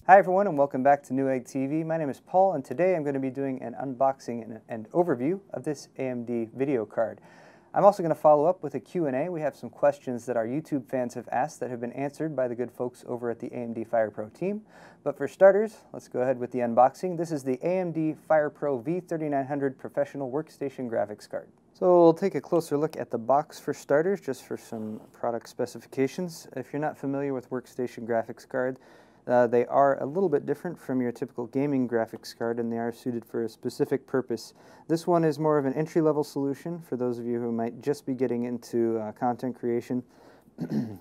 Hi everyone and welcome back to Newegg TV. My name is Paul and today I'm going to be doing an unboxing and overview of this AMD video card. I'm also going to follow up with a Q&A. We have some questions that our YouTube fans have asked that have been answered by the good folks over at the AMD FirePro team. But for starters, let's go ahead with the unboxing. This is the AMD FirePro V3900 Professional Workstation Graphics Card. So we'll take a closer look at the box for starters, just for some product specifications. If you're not familiar with workstation graphics cards, they are a little bit different from your typical gaming graphics card, and they are suited for a specific purpose. This one is more of an entry-level solution for those of you who might just be getting into content creation.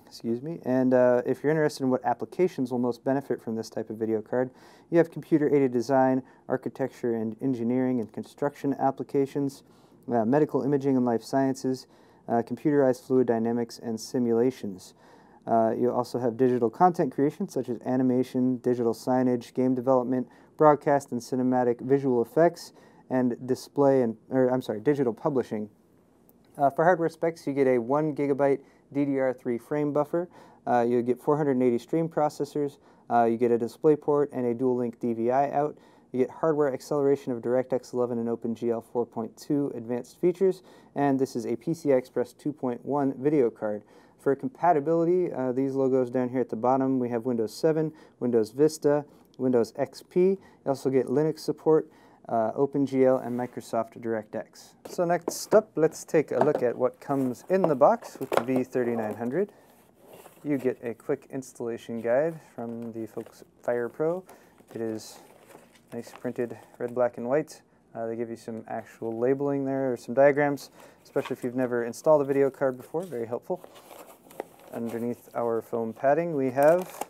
Excuse me. And if you're interested in what applications will most benefit from this type of video card, you have computer-aided design, architecture and engineering and construction applications, medical imaging and life sciences, computerized fluid dynamics, and simulations. You also have digital content creation such as animation, digital signage, game development, broadcast and cinematic visual effects, and digital publishing. For hardware specs, you get a 1 GB DDR3 frame buffer, you get 480 stream processors, you get a DisplayPort and a dual-link DVI out. You get hardware acceleration of DirectX 11 and OpenGL 4.2 advanced features, and this is a PCI Express 2.1 video card. For compatibility, these logos down here at the bottom, we have Windows 7, Windows Vista, Windows XP. You also get Linux support, OpenGL, and Microsoft DirectX. So next up, let's take a look at what comes in the box with the V3900. You get a quick installation guide from the folks at FirePro. It is nice printed red, black, and white. They give you some actual labeling there, or some diagrams, especially if you've never installed a video card before. Very helpful. Underneath our foam padding, we have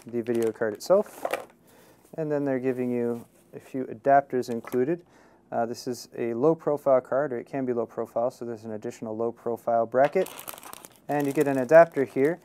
the video card itself, and then they're giving you a few adapters included. This is a low-profile card, or it can be low-profile, so there's an additional low-profile bracket. And you get an adapter here,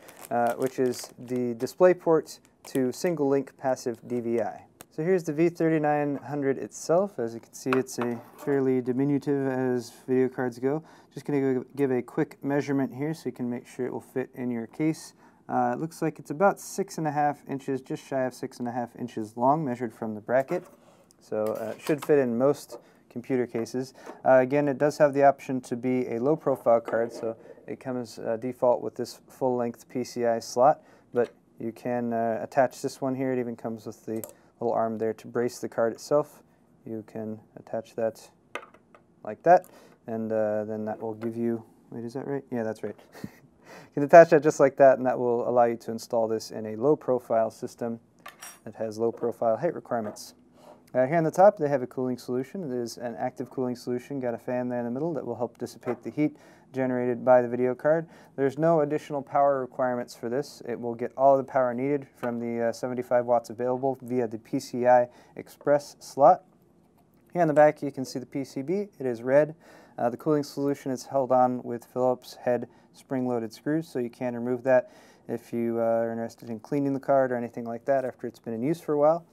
which is the DisplayPort to single-link passive DVI. So here's the V3900 itself. As you can see, it's a fairly diminutive as video cards go. Just going to give a quick measurement here so you can make sure it will fit in your case. It looks like it's about 6.5 inches, just shy of 6.5 inches long, measured from the bracket. So it should fit in most computer cases. Again, it does have the option to be a low-profile card, so it comes default with this full-length PCI slot, but you can attach this one here. It even comes with the little arm there to brace the card itself. You can attach that like that, and then that will give you, wait, is that right? Yeah, that's right. You can attach that just like that, and that will allow you to install this in a low-profile system that has low-profile height requirements. Here on the top, they have a cooling solution. It is an active cooling solution. Got a fan there in the middle that will help dissipate the heat generated by the video card. There's no additional power requirements for this. It will get all the power needed from the 75 watts available via the PCI Express slot. Here on the back, you can see the PCB. It is red. The cooling solution is held on with Phillips head spring-loaded screws, so you can remove that if you are interested in cleaning the card or anything like that after it's been in use for a while.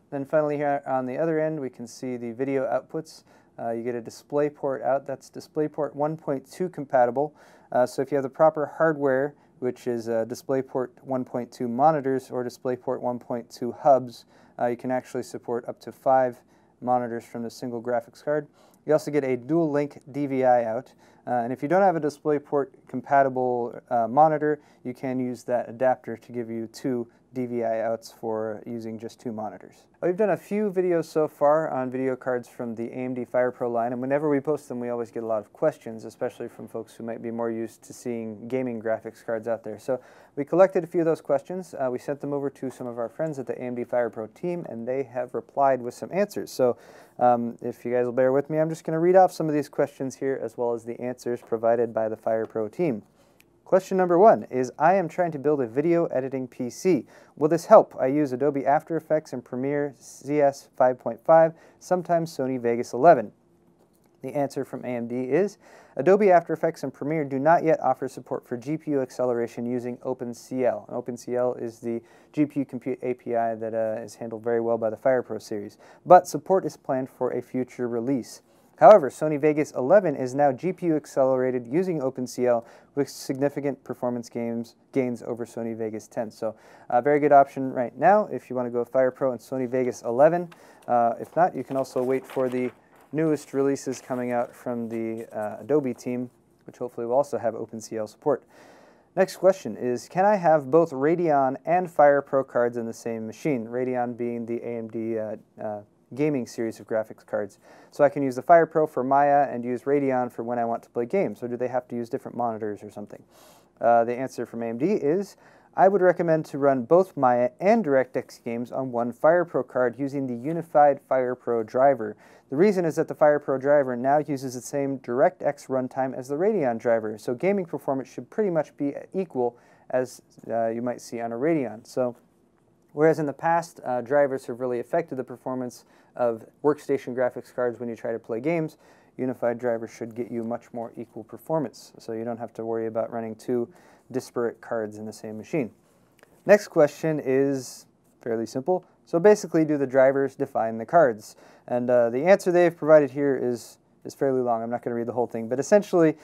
Then finally here on the other end, we can see the video outputs. You get a DisplayPort out. That's DisplayPort 1.2 compatible. So if you have the proper hardware, which is DisplayPort 1.2 monitors or DisplayPort 1.2 hubs, you can actually support up to 5 monitors from the single graphics card. You also get a dual-link DVI out. And if you don't have a DisplayPort compatible monitor, you can use that adapter to give you 2 DVI outs for using just 2 monitors. We've done a few videos so far on video cards from the AMD FirePro line, and whenever we post them we always get a lot of questions, especially from folks who might be more used to seeing gaming graphics cards out there. So we collected a few of those questions, we sent them over to some of our friends at the AMD FirePro team, and they have replied with some answers. So if you guys will bear with me, I'm just going to read off some of these questions here as well as the answers provided by the FirePro team. Question number 1 is, I am trying to build a video editing PC. Will this help? I use Adobe After Effects and Premiere CS 5.5, sometimes Sony Vegas 11. The answer from AMD is, Adobe After Effects and Premiere do not yet offer support for GPU acceleration using OpenCL. And OpenCL is the GPU Compute API that is handled very well by the FirePro series, but support is planned for a future release. However, Sony Vegas 11 is now GPU accelerated using OpenCL with significant performance gains over Sony Vegas 10. So a very good option right now if you want to go with FirePro and Sony Vegas 11. If not, you can also wait for the newest releases coming out from the Adobe team, which hopefully will also have OpenCL support. Next question is, can I have both Radeon and FirePro cards in the same machine? Radeon being the AMD gaming series of graphics cards. So I can use the FirePro for Maya and use Radeon for when I want to play games, or do they have to use different monitors or something? The answer from AMD is, I would recommend to run both Maya and DirectX games on one FirePro card using the unified FirePro driver. The reason is that the FirePro driver now uses the same DirectX runtime as the Radeon driver, so gaming performance should pretty much be equal as you might see on a Radeon. So, whereas in the past, drivers have really affected the performance of workstation graphics cards when you try to play games, unified drivers should get you much more equal performance, so you don't have to worry about running two disparate cards in the same machine. Next question is fairly simple. So basically, do the drivers define the cards? And the answer they've provided here is fairly long. I'm not going to read the whole thing, but essentially,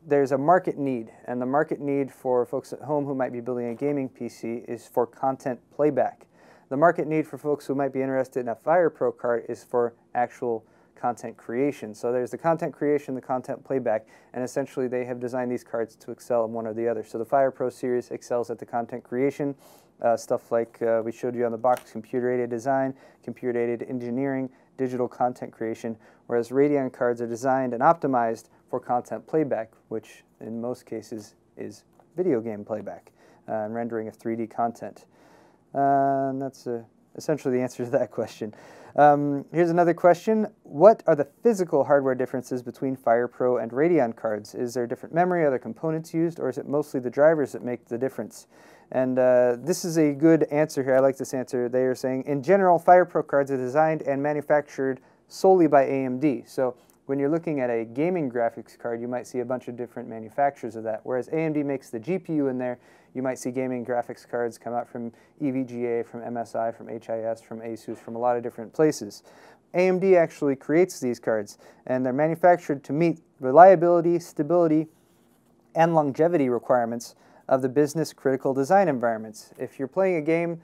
there's a market need, and the market need for folks at home who might be building a gaming PC is for content playback. The market need for folks who might be interested in a FirePro card is for actual content creation. So there's the content creation, the content playback, and essentially they have designed these cards to excel in one or the other. So the FirePro series excels at the content creation, stuff like we showed you on the box, computer-aided design, computer-aided engineering, digital content creation, whereas Radeon cards are designed and optimized for content playback, which in most cases is video game playback and rendering of 3D content. And that's essentially the answer to that question. Here's another question. What are the physical hardware differences between FirePro and Radeon cards? Is there different memory, other components used, or is it mostly the drivers that make the difference? And this is a good answer here. I like this answer. They are saying, in general, FirePro cards are designed and manufactured solely by AMD. So when you're looking at a gaming graphics card, you might see a bunch of different manufacturers of that. Whereas AMD makes the GPU in there, you might see gaming graphics cards come out from EVGA, from MSI, from HIS, from ASUS, from a lot of different places. AMD actually creates these cards, and they're manufactured to meet reliability, stability, and longevity requirements of the business-critical design environments. If you're playing a game,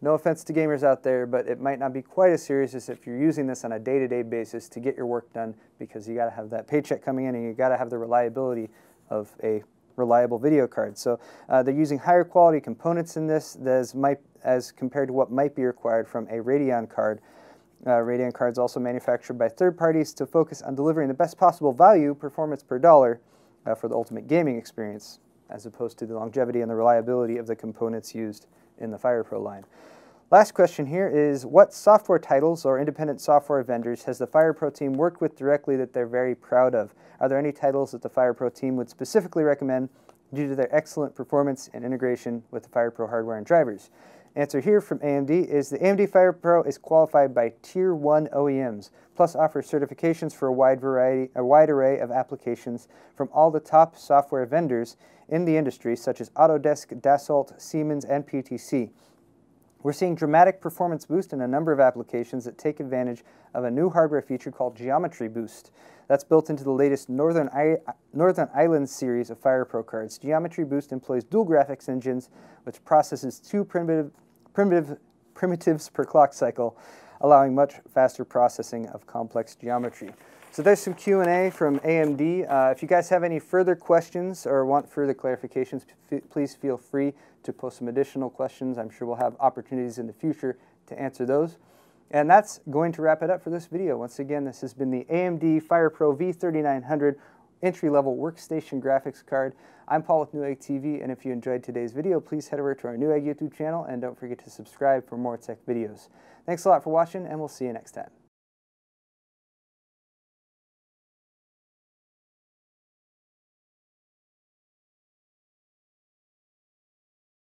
no offense to gamers out there, but it might not be quite as serious as if you're using this on a day-to-day basis to get your work done, because you got to have that paycheck coming in and you got to have the reliability of a reliable video card. So they're using higher quality components in this as compared to what might be required from a Radeon card. Radeon cards also manufactured by third parties to focus on delivering the best possible value, performance per dollar, for the ultimate gaming experience, as opposed to the longevity and the reliability of the components used in the FirePro line. Last question here is, what software titles or independent software vendors has the FirePro team worked with directly that they're very proud of? Are there any titles that the FirePro team would specifically recommend due to their excellent performance and integration with the FirePro hardware and drivers? Answer here from AMD is the AMD FirePro is qualified by Tier 1 OEMs, plus offers certifications for a wide array of applications from all the top software vendors in the industry, such as Autodesk, Dassault, Siemens, and PTC. We're seeing dramatic performance boost in a number of applications that take advantage of a new hardware feature called Geometry Boost. That's built into the latest Northern Islands series of FirePro cards. Geometry Boost employs dual graphics engines, which processes two primitives per clock cycle, allowing much faster processing of complex geometry. So there's some Q&A from AMD. If you guys have any further questions or want further clarifications, please feel free to post some additional questions. I'm sure we'll have opportunities in the future to answer those. And that's going to wrap it up for this video. Once again, this has been the AMD FirePro V3900 entry-level workstation graphics card. I'm Paul with Newegg TV, and if you enjoyed today's video, please head over to our Newegg YouTube channel, and don't forget to subscribe for more tech videos. Thanks a lot for watching, and we'll see you next time.